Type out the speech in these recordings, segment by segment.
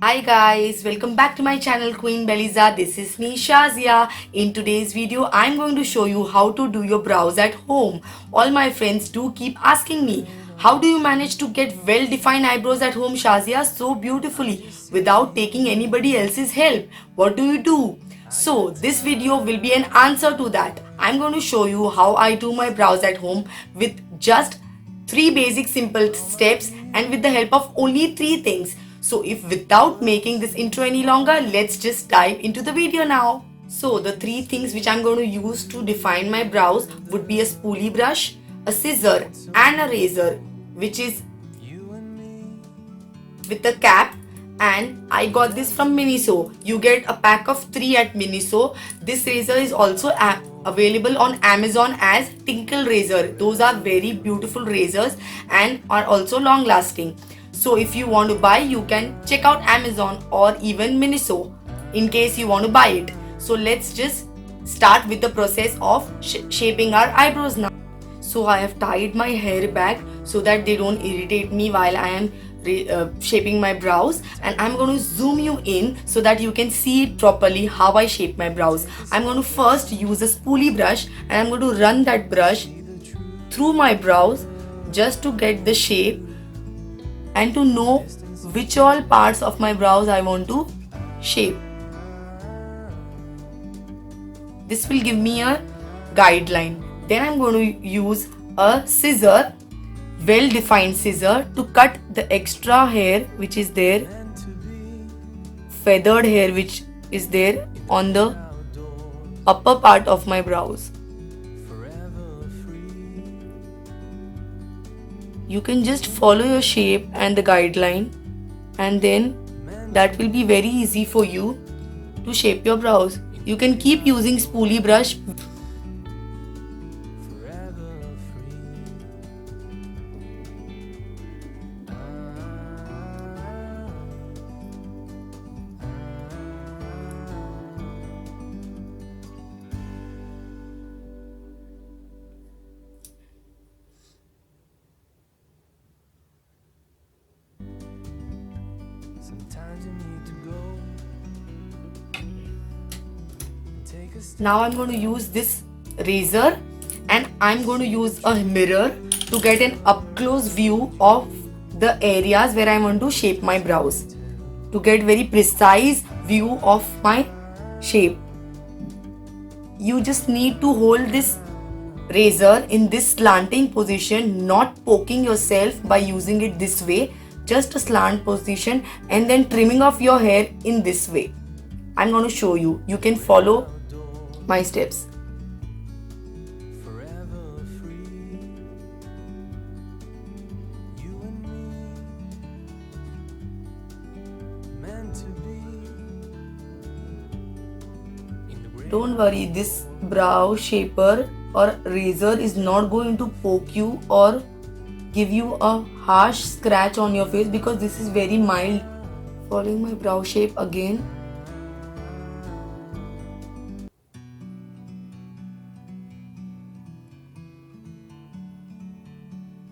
Hi guys, welcome back to my channel Queen Beliza. This is me Shazia. In today's video, I'm going to show you how to do your brows at home. All my friends do keep asking me, how do you manage to get well-defined eyebrows at home, Shazia, so beautifully without taking anybody else's help? What do you do? So this video will be an answer to that. I'm going to show you how I do my brows at home with just three basic simple steps and with the help of only three things. So if without making this intro any longer, let's just dive into the video now. So the three things which I'm going to use to define my brows would be a spoolie brush, a scissor and a razor, which is with a cap, and I got this from Miniso. You get a pack of 3 at Miniso. This razor is also available on Amazon as Tinkle razor. Those are very beautiful razors and are also long lasting. So if you want to buy, you can check out Amazon or even Miniso in case you want to buy it. So let's just start with the process of shaping our eyebrows now. So I have tied my hair back so that they don't irritate me while I am shaping my brows, and I'm going to zoom you in so that you can see it properly how I shape my brows. I'm going to first use a spoolie brush and I'm going to run that brush through my brows just to get the shape and to know which all parts of my brows I want to shape. This will give me a guideline. Then I'm going to use a scissor, well-defined scissor, to cut the extra hair which is there, feathered hair which is there on the upper part of my brows. You can just follow your shape and the guideline, and then that will be very easy for you to shape your brows. You can keep using spoolie brush. Now I'm going to use this razor and I'm going to use a mirror to get an up close view of the areas where I want to shape my brows, to get very precise view of my shape. You just need to hold this razor in this slanting position, not poking yourself by using it this way, just a slant position, and then trimming off your hair in this way. I'm going to show you. You can follow my steps. Don't worry, this brow shaper or razor is not going to poke you or give you a harsh scratch on your face because this is very mild. Following my brow shape again.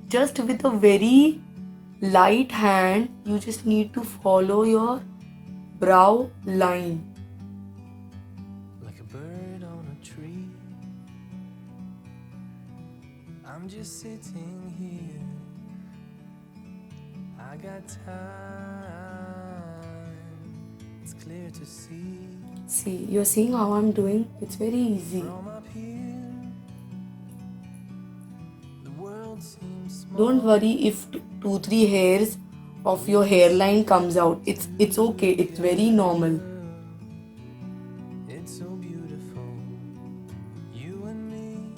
Just with a very light hand, you just need to follow your brow line. Like a bird on a tree, I'm just sitting here. I got time, it's clear to see. See, you're seeing how I'm doing? It's very easy. From up here, the world seems small. Don't worry if 2-3 hairs of your hairline comes out. It's okay. It's very normal. It's so beautiful, you and me.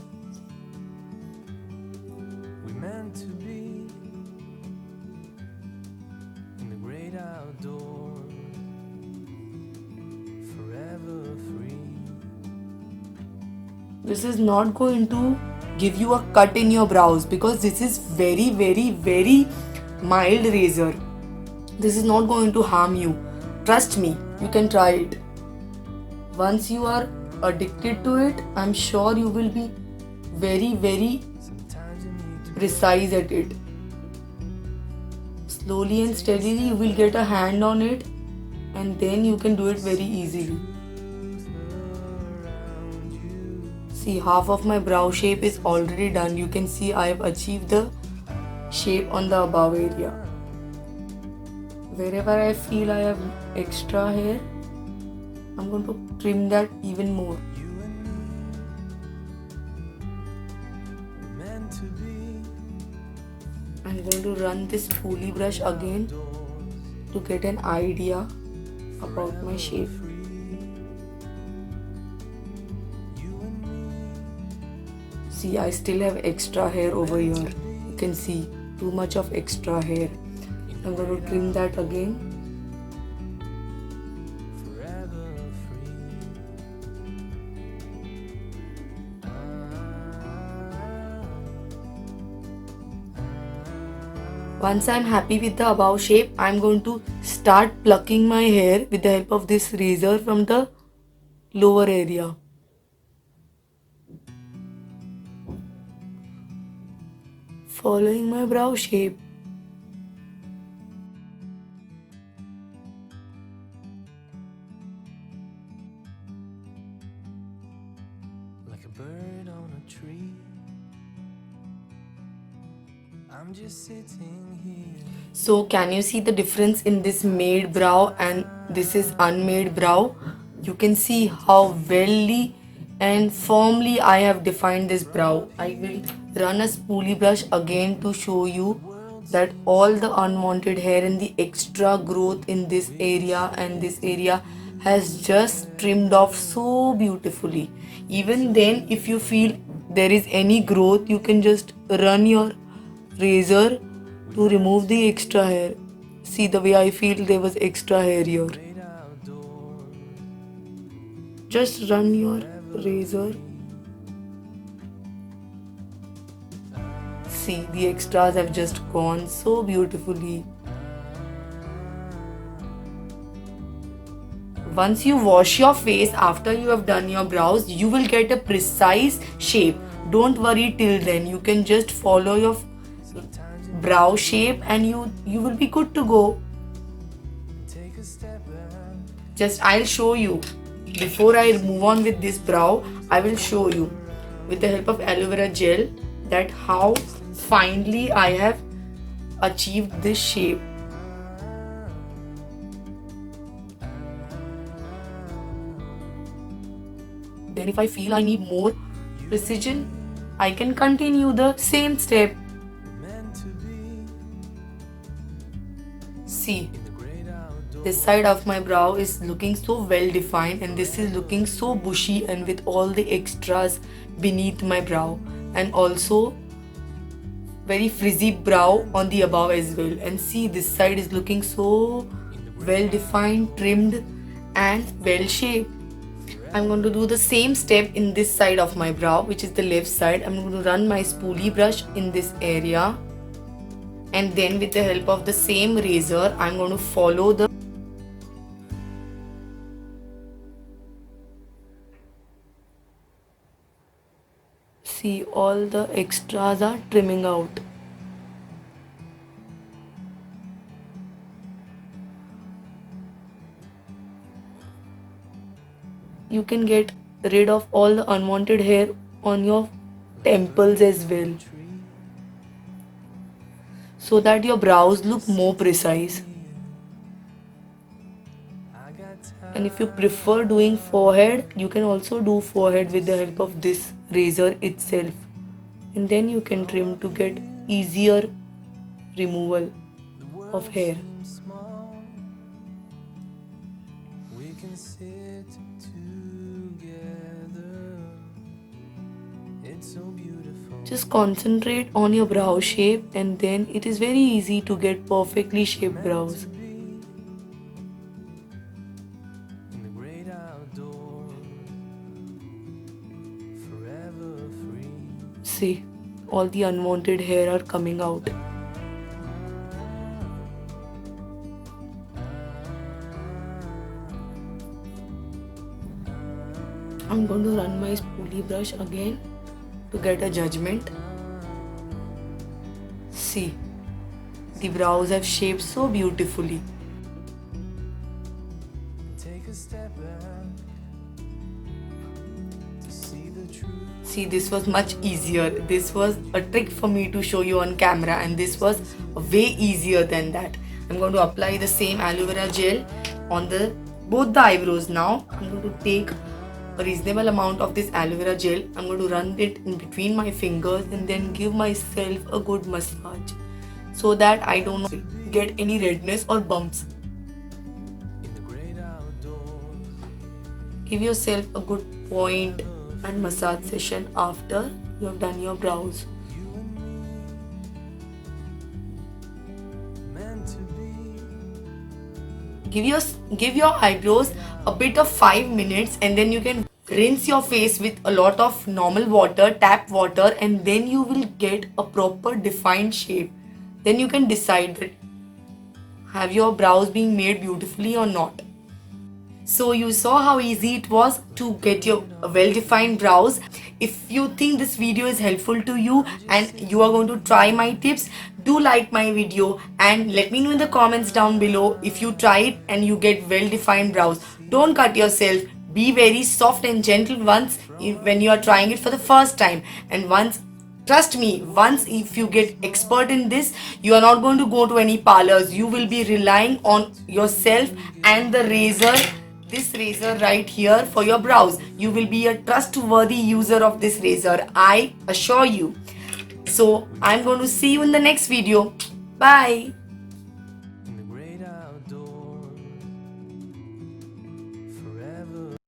We meant to be in the great outdoors, forever free. This is not going to give you a cut in your brows because this is very mild razor. This is not going to harm you. Trust me, you can try it. Once you are addicted to it, I'm sure you will be very precise at it. Slowly and steadily you will get a hand on it and then you can do it very easily. See, half of my brow shape is already done. You can see I have achieved the shape on the above area. Wherever I feel I have extra hair, I'm going to trim that even more. Meant to be. I'm going to run this spoolie brush again to get an idea about my shape. See, I still have extra hair over here. You can see too much of extra hair. I'm going to trim that again. Forever free. Once I'm happy with the above shape, I'm going to start plucking my hair with the help of this razor from the lower area. Following my brow shape. Like a bird on a tree. I'm just sitting here. So can you see the difference in this made brow and this is unmade brow? You can see how welly and firmly I have defined this brow. I will run a spoolie brush again to show you that all the unwanted hair and the extra growth in this area and this area has just trimmed off so beautifully. Even then, if you feel there is any growth, you can just run your razor to remove the extra hair. See the way I feel there was extra hair here. Great outdoors. Just run your razor. See, the extras have just gone so beautifully. Once you wash your face after you have done your brows, you will get a precise shape. Don't worry till then. You can just follow your brow shape and you will be good to go. Take a step back. Just I'll show you. Before I move on with this brow, I will show you with the help of aloe vera gel that how finely I have achieved this shape. Then if I feel I need more precision, I can continue the same step. Meant to be. See, In the great outdoors. this side of my brow is looking so well defined and this is looking so bushy and with all the extras beneath my brow, and also very frizzy brow on the above as well. And see, this side is looking so well defined, trimmed and well shaped. I'm going to do the same step in this side of my brow, which is the left side. I'm going to run my spoolie brush in this area, and then with the help of the same razor, I'm going to follow the see all the extras are trimming out. You can get rid of all the unwanted hair on your temples as well, so that your brows look more precise. I got time. And if you prefer doing forehead, you can also do forehead with the help of this razor itself, and then you can trim to get easier removal of hair. Small. We can sit together. It's so beautiful. Just concentrate on your brow shape, and then it is very easy to get perfectly shaped brows. In the great outdoors. Forever free. See, all the unwanted hair are coming out. I'm going to run my spoolie brush again to get a judgment. See, the brows have shaped so beautifully. step back to see the truth. See, this was much easier. This was a trick for me to show you on camera, and this was way easier than that. I'm going to apply the same aloe vera gel on both the eyebrows now. I'm going to take a reasonable amount of this aloe vera gel. I'm going to run it in between my fingers and then give myself a good massage so that I don't get any redness or bumps. In the great outdoors, Give yourself a good point and massage session after you have done your brows. meant to be. Give your eyebrows a bit of 5 minutes, and then you can rinse your face with a lot of normal water, tap water, and then you will get a proper defined shape. Then you can decide that have your brows being made beautifully or not. So you saw how easy it was to get your well-defined brows. If you think this video is helpful to you and you are going to try my tips, do like my video and let me know in the comments down below if you try it and you get well-defined brows. Don't cut yourself. Be very soft and gentle when you are trying it for the first time. And trust me, once if you get expert in this, you are not going to go to any parlors. You will be relying on yourself and the razor, this razor right here for your brows. You will be a trustworthy user of this razor, I assure you. So I'm going to see you in the next video. Bye.